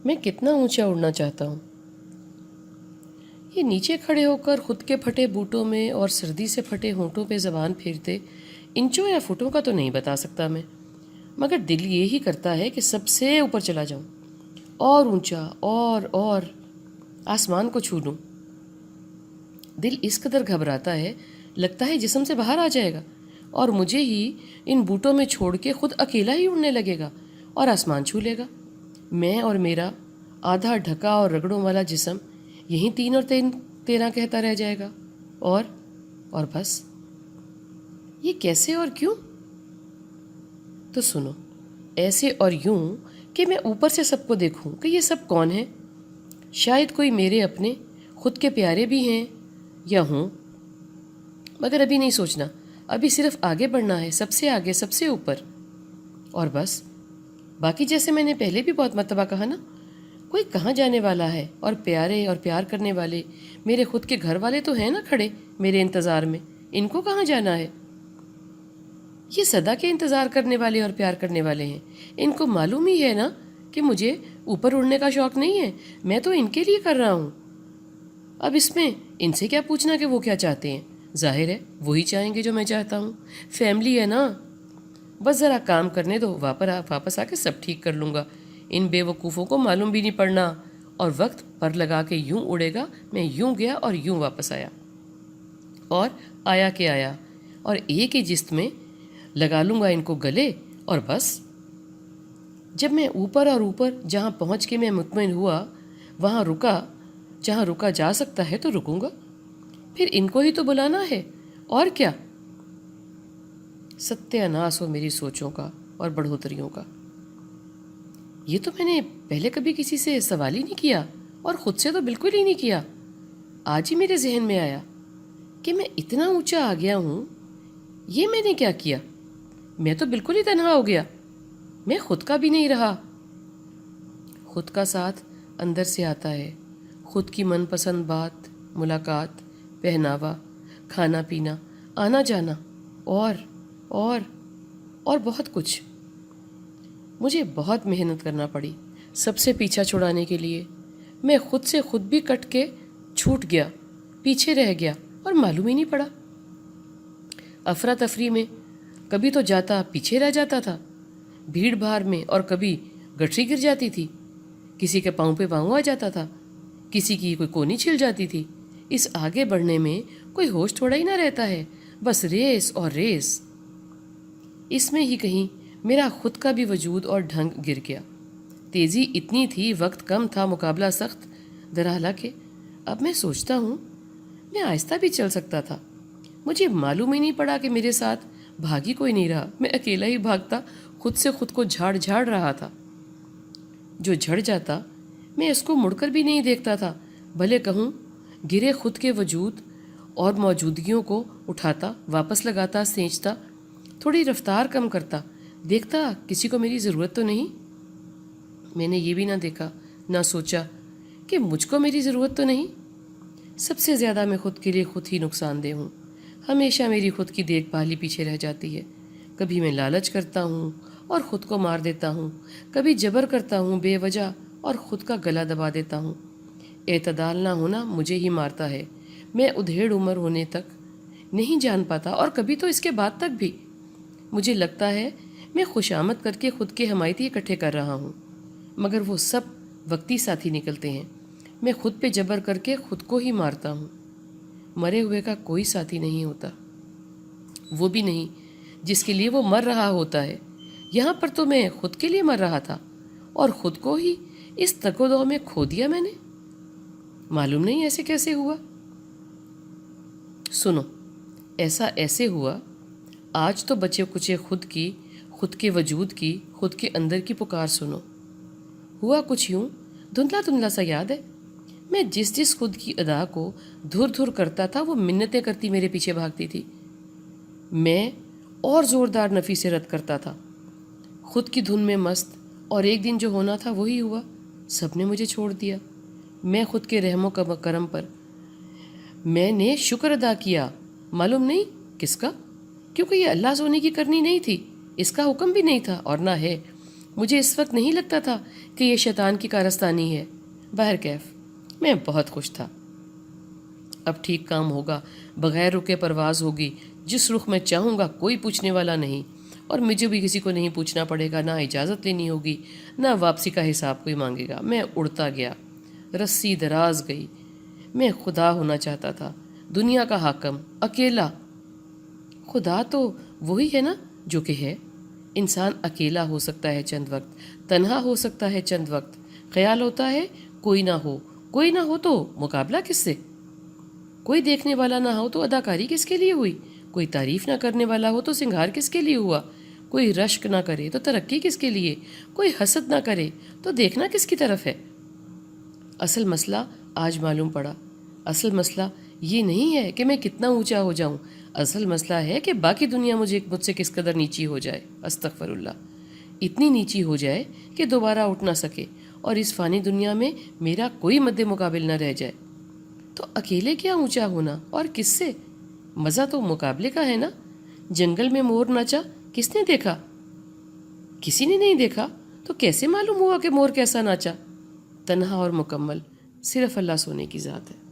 میں کتنا اونچا اڑنا چاہتا ہوں۔ یہ نیچے کھڑے ہو کر خود کے پھٹے بوٹوں میں اور سردی سے پھٹے ہونٹوں پہ زبان پھیرتے انچوں یا فٹوں کا تو نہیں بتا سکتا میں، مگر دل یہی کرتا ہے کہ سب سے اوپر چلا جاؤں، اور اونچا، اور آسمان کو چھو لوں۔ دل اس قدر گھبراتا ہے، لگتا ہے جسم سے باہر آ جائے گا اور مجھے ہی ان بوٹوں میں چھوڑ کے خود اکیلا ہی اڑنے لگے گا اور آسمان چھو لے گا۔ میں اور میرا آدھا ڈھکا اور رگڑوں والا جسم یہیں تین اور تیرہ کہتا رہ جائے گا، اور بس۔ یہ کیسے اور کیوں؟ تو سنو، ایسے اور یوں کہ میں اوپر سے سب کو دیکھوں کہ یہ سب کون ہیں۔ شاید کوئی میرے اپنے خود کے پیارے بھی ہیں یا ہوں، مگر ابھی نہیں سوچنا، ابھی صرف آگے بڑھنا ہے، سب سے آگے، سب سے اوپر، اور بس۔ باقی جیسے میں نے پہلے بھی بہت مرتبہ کہا نا، کوئی کہاں جانے والا ہے، اور پیارے اور پیار کرنے والے میرے خود کے گھر والے تو ہیں نا کھڑے میرے انتظار میں، ان کو کہاں جانا ہے؟ یہ سدا کے انتظار کرنے والے اور پیار کرنے والے ہیں، ان کو معلوم ہی ہے نا کہ مجھے اوپر اڑنے کا شوق نہیں ہے، میں تو ان کے لیے کر رہا ہوں۔ اب اس میں ان سے کیا پوچھنا کہ وہ کیا چاہتے ہیں، ظاہر ہے وہی چاہیں گے جو میں چاہتا ہوں، فیملی ہے نا۔ بس ذرا کام کرنے دو، واپس آ کے سب ٹھیک کر لوں گا۔ ان بے وقوفوں کو معلوم بھی نہیں پڑنا، اور وقت پر لگا کے یوں اڑے گا، میں یوں گیا اور یوں واپس آیا، اور آیا کہ آیا، اور ایک ہی جست میں لگا لوں گا ان کو گلے، اور بس۔ جب میں اوپر اور اوپر جہاں پہنچ کے میں مطمئن ہوا، وہاں رکا، جہاں رکا جا سکتا ہے تو رکوں گا، پھر ان کو ہی تو بلانا ہے، اور کیا۔ ستیہ ناس ہو میری سوچوں کا اور بڑھوتریوں کا۔ یہ تو میں نے پہلے کبھی کسی سے سوال ہی نہیں کیا، اور خود سے تو بالکل ہی نہیں کیا۔ آج ہی میرے ذہن میں آیا کہ میں اتنا اونچا آ گیا ہوں، یہ میں نے کیا کیا؟ میں تو بالکل ہی تنہا ہو گیا، میں خود کا بھی نہیں رہا۔ خود کا ساتھ اندر سے آتا ہے، خود کی من پسند بات، ملاقات، پہناوا، کھانا پینا، آنا جانا، اور بہت کچھ۔ مجھے بہت محنت کرنا پڑی سب سے پیچھا چھڑانے کے لیے۔ میں خود سے خود بھی کٹ کے چھوٹ گیا، پیچھے رہ گیا، اور معلوم ہی نہیں پڑا۔ افراتفری میں کبھی تو جاتا پیچھے رہ جاتا تھا، بھیڑ بھاڑ میں، اور کبھی گٹری گر جاتی تھی، کسی کے پاؤں پہ پاؤں آ جاتا تھا، کسی کی کوئی کونی چھل جاتی تھی۔ اس آگے بڑھنے میں کوئی ہوش تھوڑا ہی نہ رہتا ہے، بس ریس اور ریس۔ اس میں ہی کہیں میرا خود کا بھی وجود اور ڈھنگ گر گیا۔ تیزی اتنی تھی، وقت کم تھا، مقابلہ سخت، حالانکہ اب میں سوچتا ہوں میں آہستہ بھی چل سکتا تھا۔ مجھے معلوم ہی نہیں پڑا کہ میرے ساتھ بھاگی کوئی نہیں رہا، میں اکیلا ہی بھاگتا، خود سے خود کو جھاڑ رہا تھا۔ جو جھڑ جاتا میں اس کو مڑ کر بھی نہیں دیکھتا تھا، بھلے کہوں گرے خود کے وجود اور موجودگیوں کو اٹھاتا، واپس لگاتا، سینچتا، تھوڑی رفتار کم کرتا، دیکھتا کسی کو میری ضرورت تو نہیں۔ میں نے یہ بھی نہ دیکھا، نہ سوچا کہ مجھ کو میری ضرورت تو نہیں۔ سب سے زیادہ میں خود کے لیے خود ہی نقصان دہ ہوں، ہمیشہ میری خود کی دیکھ بھال ہی پیچھے رہ جاتی ہے۔ کبھی میں لالچ کرتا ہوں اور خود کو مار دیتا ہوں، کبھی جبر کرتا ہوں بے وجہ اور خود کا گلا دبا دیتا ہوں۔ اعتدال نہ ہونا مجھے ہی مارتا ہے، میں ادھیڑ عمر ہونے تک نہیں جان پاتا، اور کبھی تو اس کے بعد تک بھی۔ مجھے لگتا ہے میں خوشامد کر کے خود کے حمایتی اکٹھے کر رہا ہوں، مگر وہ سب وقتی ساتھی نکلتے ہیں۔ میں خود پہ جبر کر کے خود کو ہی مارتا ہوں۔ مرے ہوئے کا کوئی ساتھی نہیں ہوتا، وہ بھی نہیں جس کے لیے وہ مر رہا ہوتا ہے۔ یہاں پر تو میں خود کے لیے مر رہا تھا، اور خود کو ہی اس تگ و دو میں کھو دیا میں نے۔ معلوم نہیں ایسے کیسے ہوا۔ سنو، ایسا ایسے ہوا، آج تو بچے کچے خود کی، خود کے وجود کی، خود کے اندر کی پکار سنو۔ ہوا کچھ یوں، دھندلا سا یاد ہے۔ میں جس خود کی ادا کو دھر کرتا تھا، وہ منتیں کرتی میرے پیچھے بھاگتی تھی۔ میں اور زوردار نفی سے رد کرتا تھا، خود کی دھن میں مست، اور ایک دن جو ہونا تھا وہی ہوا، سب نے مجھے چھوڑ دیا۔ میں خود کے رحم و کرم پر میں نے شکر ادا کیا، معلوم نہیں کس کا، کیونکہ یہ اللہ سونے کی کرنی نہیں تھی، اس کا حکم بھی نہیں تھا، اور نہ ہے۔ مجھے اس وقت نہیں لگتا تھا کہ یہ شیطان کی کارستانی ہے۔ بہرکیف میں بہت خوش تھا۔ اب ٹھیک کام ہوگا، بغیر رکے پرواز ہوگی، جس رخ میں چاہوں گا، کوئی پوچھنے والا نہیں، اور مجھے بھی کسی کو نہیں پوچھنا پڑے گا، نہ اجازت لینی ہوگی، نہ واپسی کا حساب کوئی مانگے گا۔ میں اڑتا گیا، رسی دراز گئی۔ میں خدا ہونا چاہتا تھا، دنیا کا حاکم، اکیلا۔ خدا تو وہی ہے نا جو کہ ہے۔ انسان اکیلا ہو سکتا ہے چند وقت، تنہا ہو سکتا ہے چند وقت، خیال ہوتا ہے کوئی نہ ہو، کوئی نہ ہو تو مقابلہ کس سے؟ کوئی دیکھنے والا نہ ہو تو اداکاری کس کے لیے ہوئی؟ کوئی تعریف نہ کرنے والا ہو تو سنگھار کس کے لیے ہوا؟ کوئی رشک نہ کرے تو ترقی کس کے لیے؟ کوئی حسد نہ کرے تو دیکھنا کس کی طرف ہے؟ اصل مسئلہ آج معلوم پڑا۔ اصل مسئلہ یہ نہیں ہے کہ میں کتنا اونچا ہو جاؤں، اصل مسئلہ ہے کہ باقی دنیا مجھ سے کس قدر نیچی ہو جائے۔ استغفر اللہ، اتنی نیچی ہو جائے کہ دوبارہ اٹھ نہ سکے، اور اس فانی دنیا میں میرا کوئی مد مقابل نہ رہ جائے۔ تو اکیلے کیا اونچا ہونا، اور کس سے؟ مزہ تو مقابلے کا ہے نا۔ جنگل میں مور ناچا، کس نے دیکھا؟ کسی نے نہیں دیکھا، تو کیسے معلوم ہوا کہ مور کیسا ناچا؟ تنہا اور مکمل صرف اللہ سونے کی ذات ہے۔